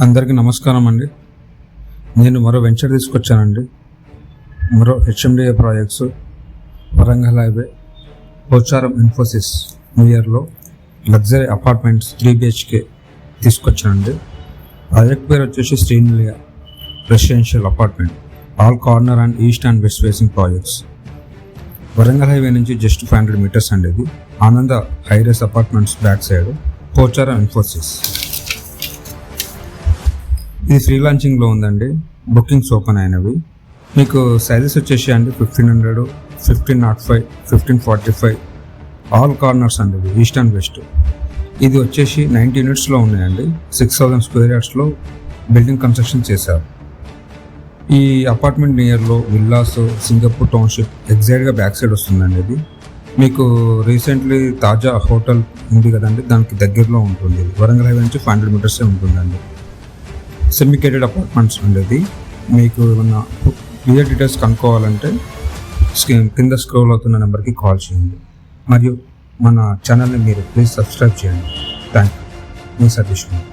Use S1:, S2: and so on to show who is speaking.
S1: అందరికీ నమస్కారం అండి. నేను మరో వెంచర్ తీసుకొచ్చానండి. మరో HMDA projects Warangal highway Pocharam Infosys నియర్లో లగ్జరీ అపార్ట్మెంట్స్ 3 BHK తీసుకొచ్చానండి. ప్రాజెక్ట్ పేరు వచ్చేసి Srinilaya residential apartment, all corner and east and west facing projects. Warangal highway నుంచి జస్ట్ 500 meters అండి. ఇది Ananda high rise apartments back side Pocharam Infosys. ఇది ఫ్రీ లాంచింగ్లో ఉందండి. బుకింగ్స్ ఓపెన్ అయినవి. మీకు సైజెస్ వచ్చేసి అండి 1500, 1505, 1545 ఆల్ కార్నర్స్ అండి. ఇది ఈస్ట్ అండ్ వెస్ట్. ఇది వచ్చేసి 90 unitsలో ఉన్నాయండి. 6000 square yardsలో బిల్డింగ్ కన్స్ట్రక్షన్ చేశారు. ఈ అపార్ట్మెంట్ నియర్లో విల్లాస్, సింగపూర్ టౌన్షిప్ ఎగ్జాక్ట్గా బ్యాక్ సైడ్ వస్తుందండి. ఇది మీకు రీసెంట్లీ తాజా హోటల్ ఉంది కదండి, దానికి దగ్గరలో ఉంటుంది. వరంగల్ హైవే నుంచి 500 meters ఉంటుందండి. సెమికేటెడ్ అపార్ట్మెంట్స్ ఉండేది. మీకు ఏమన్నా క్లియర్ డీటెయిల్స్ కనుక్కోవాలంటే కింద స్క్రోల్ అవుతున్న నెంబర్కి కాల్ చేయండి. మరియు మన ఛానల్ని మీరు ప్లీజ్ సబ్స్క్రైబ్ చేయండి. Thank you. Me Satish Kumar.